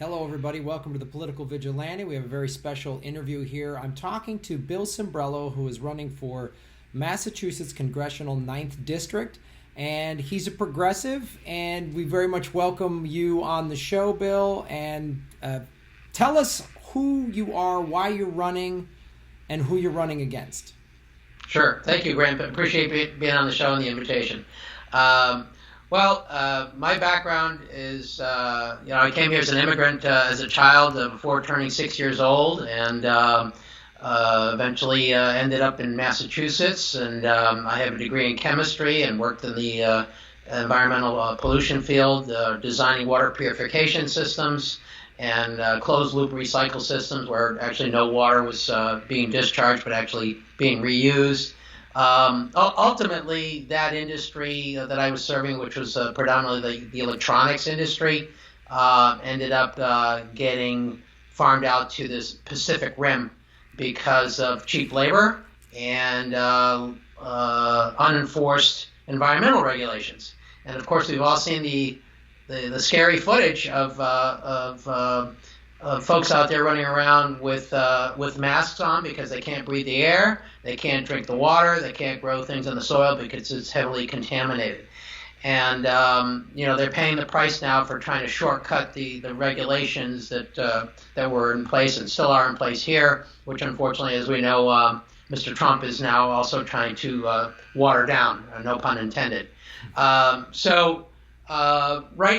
Hello, everybody. Welcome to the Political Vigilante. We have a very special interview here. I'm talking to Bill Cimbrello, who is running for Massachusetts Congressional 9th District, and he's a progressive, and we very much welcome you on the show, Bill. And tell us who you are, why you're running, and who you're running against. Sure. Thank you, Graham. Appreciate being on the show and the invitation. My background is, I came here as an immigrant as a child before turning 6 years old, and eventually ended up in Massachusetts. And I have a degree in chemistry and worked in the environmental pollution field, designing water purification systems and closed-loop recycle systems where actually no water was being discharged but actually being reused. Ultimately, that industry that I was serving, which was predominantly the electronics industry, ended up getting farmed out to this Pacific Rim because of cheap labor and unenforced environmental regulations. And of course, we've all seen the scary footage of folks out there running around with masks on because they can't breathe the air, they can't drink the water, they can't grow things in the soil because it's heavily contaminated. And they're paying the price now for trying to shortcut the regulations that were in place and still are in place here, which unfortunately, as we know, Mr. Trump is now also trying to water down, no pun intended. Right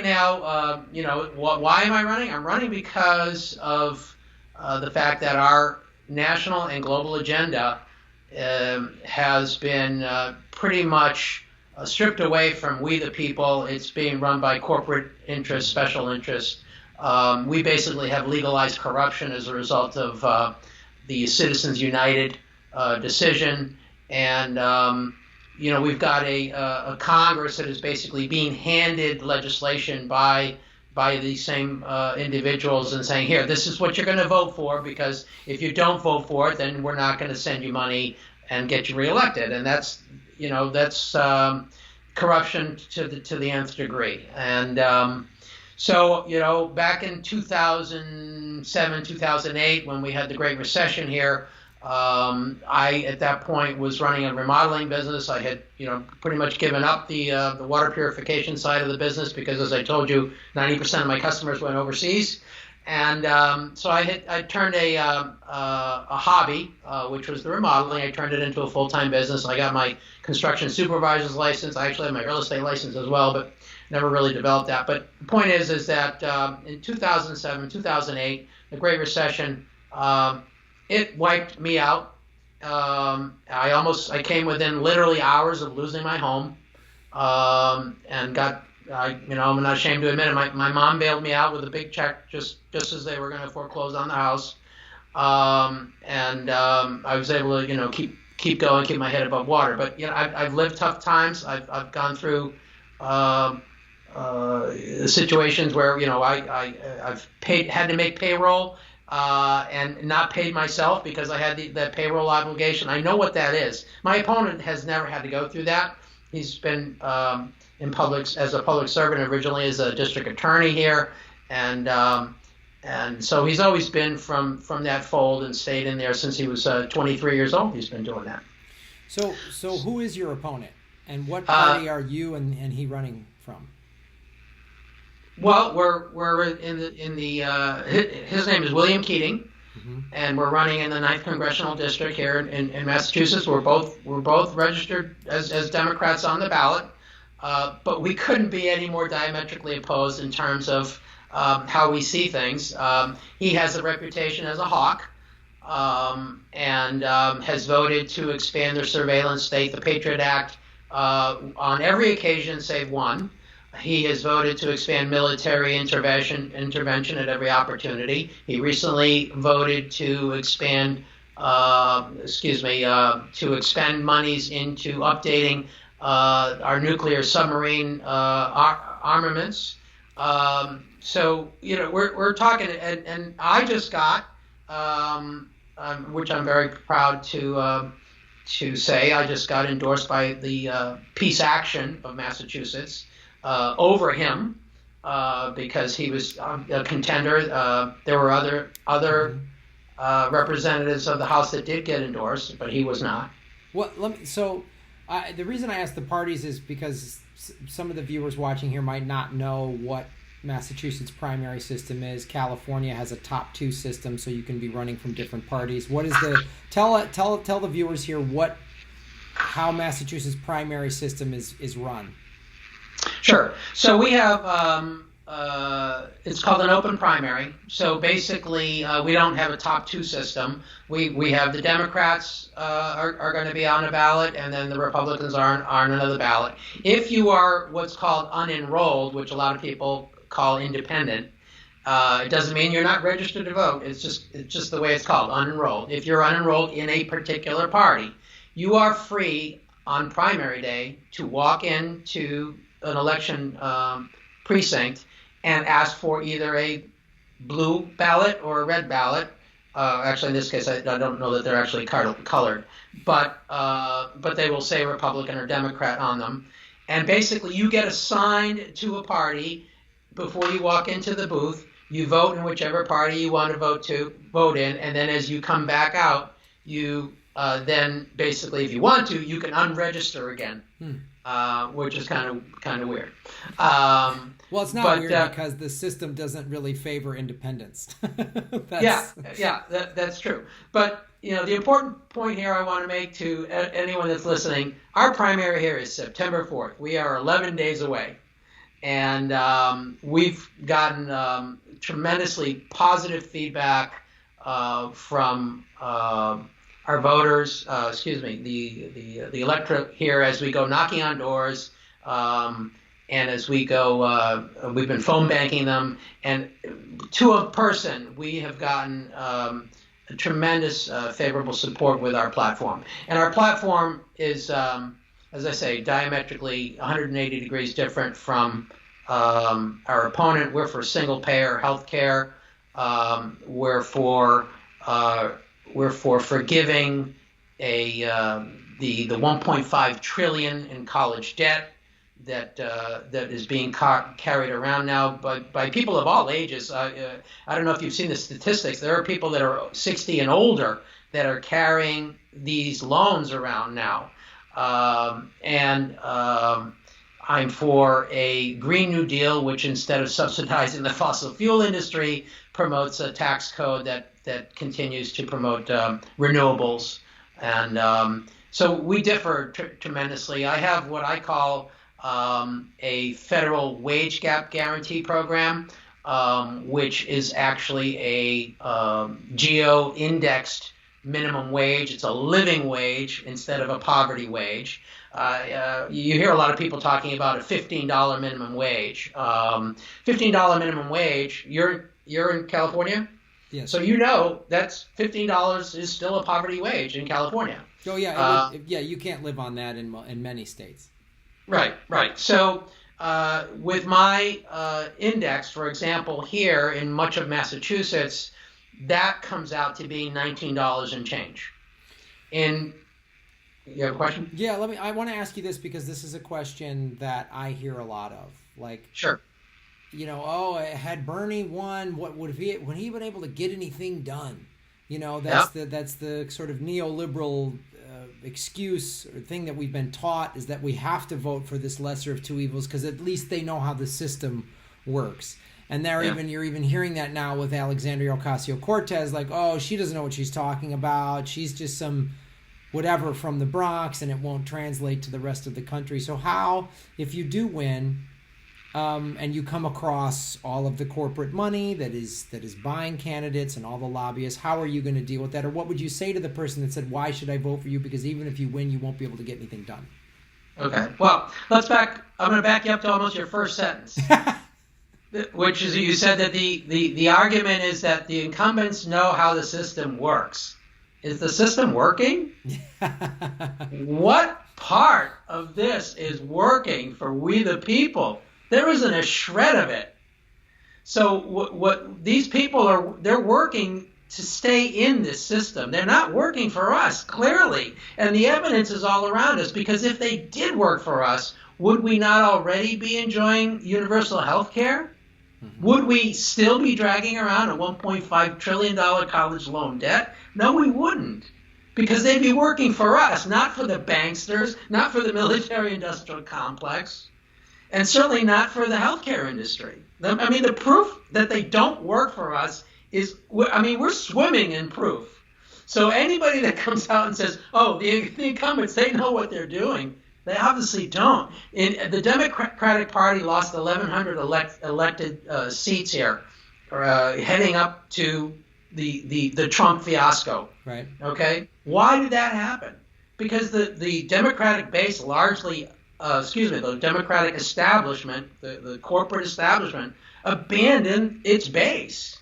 now, why am I running? I'm running because of the fact that our national and global agenda has been pretty much stripped away from we the people. It's being run by corporate interests, special interests. We basically have legalized corruption as a result of the Citizens United decision, and we've got a Congress that is basically being handed legislation by these same individuals and saying, here, this is what you're going to vote for, because if you don't vote for it, then we're not going to send you money and get you reelected. And that's corruption to the nth degree. And back in 2007, 2008, when we had the Great Recession here, I, at that point, was running a remodeling business. I had, pretty much given up the water purification side of the business because, as I told you, 90% of my customers went overseas. And so I turned a hobby, which was the remodeling. I turned it into a full-time business. I got my construction supervisor's license. I actually have my real estate license as well, but never really developed that. But the point is that in 2007, 2008, the Great Recession, it wiped me out. I came within literally hours of losing my home, and I'm not ashamed to admit it. My mom bailed me out with a big check just as they were going to foreclose on the house, and I was able to keep going, keep my head above water. But I've lived tough times. I've gone through situations where I've had to make payroll. And not paid myself because I had that payroll obligation. I know what that is. My opponent has never had to go through that. He's been in public as a public servant originally as a district attorney here, and so he's always been from that fold and stayed in there since he was 23 years old. He's been doing that. So who is your opponent, and what party are you and he running from? Well, we're in the his name is William Keating, mm-hmm. and we're running in the 9th Congressional District here in Massachusetts. We're both registered as Democrats on the ballot, but we couldn't be any more diametrically opposed in terms of how we see things. He has a reputation as a hawk, and has voted to expand their surveillance state, the Patriot Act, on every occasion save one. He has voted to expand military intervention at every opportunity. He recently voted to expend monies into updating our nuclear submarine armaments. We're talking, and I just got, which I'm very proud to say, I just got endorsed by the Peace Action of Massachusetts over him because he was a contender. There were other representatives of the House that did get endorsed, but he was not. Well, the reason I asked the parties is because some of the viewers watching here might not know what Massachusetts primary system is. California has a top 2 system, so you can be running from different parties. What is the tell the viewers here how Massachusetts primary system is run? Sure. So we have it's called an open primary. So basically, we don't have a top 2 system. We have the Democrats are going to be on a ballot, and then the Republicans are on another ballot. If you are what's called unenrolled, which a lot of people call independent, it doesn't mean you're not registered to vote. It's just the way it's called, unenrolled. If you're unenrolled in a particular party, you are free on primary day to walk into an election precinct and ask for either a blue ballot or a red ballot. Actually, in this case, I don't know that they're actually colored, but they will say Republican or Democrat on them. And basically, you get assigned to a party before you walk into the booth. You vote in whichever party you want to vote in, and then as you come back out, you then basically, if you want to, you can unregister again, which is kind of weird. Well, it's not weird because the system doesn't really favor independence. That's true. But the important point here I want to make to anyone that's listening: our primary here is September 4th. We are 11 days away, and we've gotten tremendously positive feedback from our voters. The electorate here as we go knocking on doors. And as we go, we've been phone banking them, and to a person, we have gotten a tremendous favorable support with our platform. And our platform is, as I say, diametrically 180 degrees different from our opponent. We're for single-payer health care. We're for forgiving the 1.5 trillion in college debt that is being carried around now by people of all ages. I don't know if you've seen the statistics. There are people that are 60 and older that are carrying these loans around now. I'm for a Green New Deal, which instead of subsidizing the fossil fuel industry, promotes a tax code that continues to promote renewables. And so we differ tremendously. I have what I call a federal wage gap guarantee program, which is actually a geo-indexed minimum wage. It's a living wage instead of a poverty wage. You hear a lot of people talking about a $15 minimum wage. $15 minimum wage. You're in California? Yes. So that's $15 is still a poverty wage in California. Oh yeah, you can't live on that in many states. Right. So with my index, for example, here in much of Massachusetts, that comes out to be $19 and change. You have a question? Yeah, I want to ask you this because this is a question that I hear a lot of. Like, sure. Had Bernie won, what would he been able to get anything done? That's the sort of neoliberal excuse or thing that we've been taught, is that we have to vote for this lesser of two evils because at least they know how the system works. And you're even hearing that now with Alexandria Ocasio-Cortez, like, oh, she doesn't know what she's talking about. She's just some whatever from the Bronx, and it won't translate to the rest of the country. So how, if you do win, and you come across all of the corporate money that is buying candidates and all the lobbyists, how are you going to deal with that? Or what would you say to the person that said, why should I vote for you? Because even if you win, you won't be able to get anything done. Okay. Well, I'm going to back you up to almost your first sentence, which is you said that the argument is that the incumbents know how the system works. Is the system working? What part of this is working for we the people? There isn't a shred of it. So what these people they're working to stay in this system. They're not working for us, clearly. And the evidence is all around us, because if they did work for us, would we not already be enjoying universal health care? Mm-hmm. Would we still be dragging around a $1.5 trillion college loan debt? No, we wouldn't. Because they'd be working for us, not for the banksters, not for the military-industrial complex, and certainly not for the healthcare industry. I mean, the proof that they don't work for us is, I mean, we're swimming in proof. So anybody that comes out and says, oh, the incumbents, they know what they're doing, they obviously don't. The Democratic Party lost 1,100 elected seats here, heading up to the Trump fiasco. Right. Okay. Why did that happen? Because the Democratic base largely, the Democratic establishment, the corporate establishment, abandoned its base.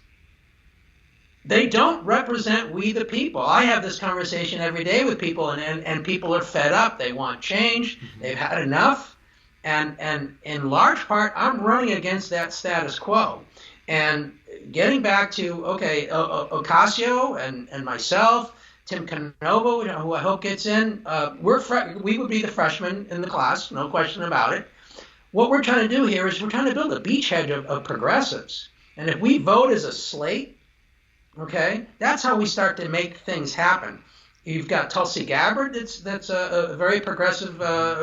They don't represent we the people. I have this conversation every day with people, and people are fed up. They want change. Mm-hmm. They've had enough. And in large part, I'm running against that status quo. And getting back to, okay, Ocasio and myself, Tim Canova, who I hope gets in, we would be the freshmen in the class, no question about it. What we're trying to do here is we're trying to build a beachhead of progressives. And if we vote as a slate, okay, that's how we start to make things happen. You've got Tulsi Gabbard, that's a very progressive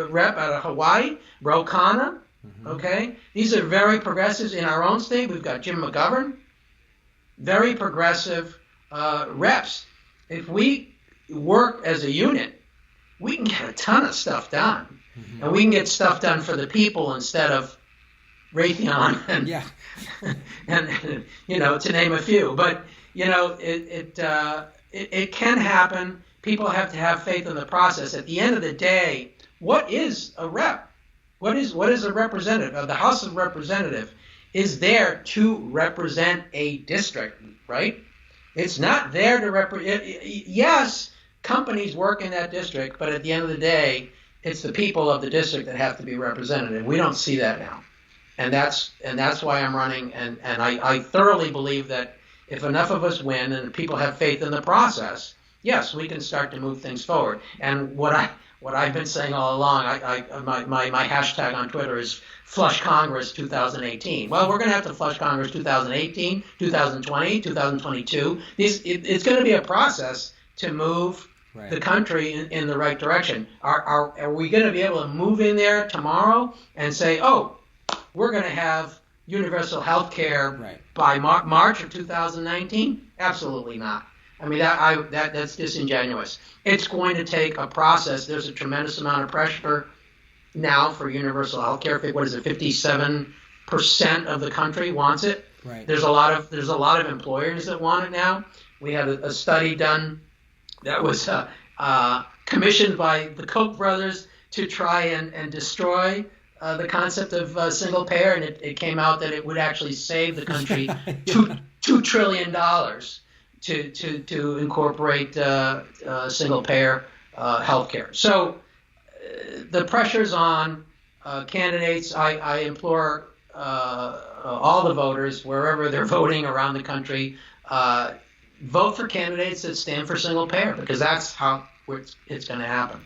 rep out of Hawaii, Ro Khanna, okay? These are very progressives. In our own state, we've got Jim McGovern, very progressive reps. If we work as a unit, we can get a ton of stuff done. Mm-hmm. And we can get stuff done for the people instead of Raytheon and, yeah. and to name a few. But, it can happen. People have to have faith in the process. At the end of the day, what is a rep? What is a representative? The House of Representatives is there to represent a district, right? It's not there to represent. Yes, companies work in that district, but at the end of the day, it's the people of the district that have to be represented, and we don't see that now. And that's why I'm running. And I thoroughly believe that if enough of us win and people have faith in the process, yes, we can start to move things forward. And what I've been saying all along, my hashtag on Twitter is Flush Congress 2018. Well, we're going to have to flush Congress 2018, 2020, 2022. It's going to be a process to move the country in the right direction. Are we going to be able to move in there tomorrow and say, oh, we're going to have universal health care by March of 2019? Absolutely not. I mean, that's disingenuous. It's going to take a process. There's a tremendous amount of pressure now for universal health care. What is it? 57% of the country wants it. Right. There's a lot of employers that want it now. We had a study done that was commissioned by the Koch brothers to try and destroy the concept of single payer, and it came out that it would actually save the country $2 trillion to incorporate single payer healthcare. So the pressure's on candidates. I implore all the voters, wherever they're voting around the country, vote for candidates that stand for single payer, because that's how it's going to happen.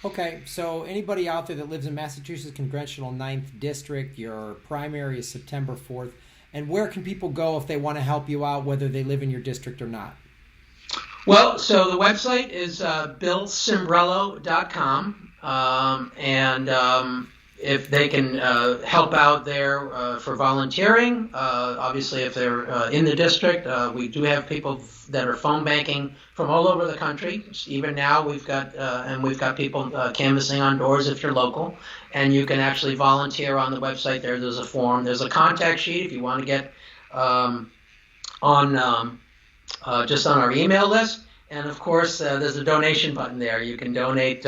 Okay, so anybody out there that lives in Massachusetts Congressional 9th District, your primary is September 4th. And where can people go if they want to help you out, whether they live in your district or not? Well, so the website is billcimbrello.com. If they can help out there for volunteering, obviously if they're in the district, we do have people that are phone banking from all over the country. Even now we've got people canvassing on doors if you're local, and you can actually volunteer on the website there. There's a form. There's a contact sheet if you want to get just on our email list. And of course, there's a donation button there. You can donate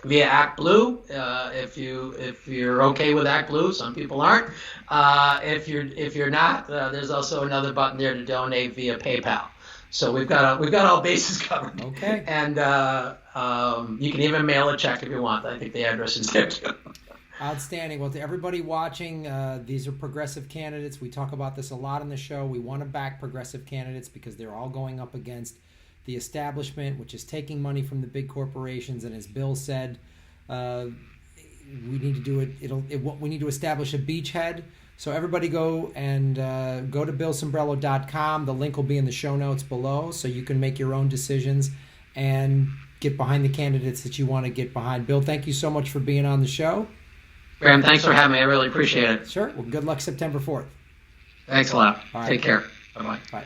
via ActBlue, if you're okay with ActBlue. Some people aren't. If you're not, there's also another button there to donate via PayPal. So we've got all bases covered. Okay. And you can even mail a check if you want. I think the address is there too. Outstanding. Well, to everybody watching, these are progressive candidates. We talk about this a lot on the show. We want to back progressive candidates because they're all going up against the establishment, which is taking money from the big corporations. And as Bill said, we need to do it. We need to establish a beachhead. So everybody go to BillCimbrello.com. The link will be in the show notes below, so you can make your own decisions and get behind the candidates that you want to get behind. Bill, thank you so much for being on the show. Graham, thanks for having me. I really appreciate it. Sure. Well, good luck September 4th. Thanks a lot. All right. Take care. Bye-bye. Bye.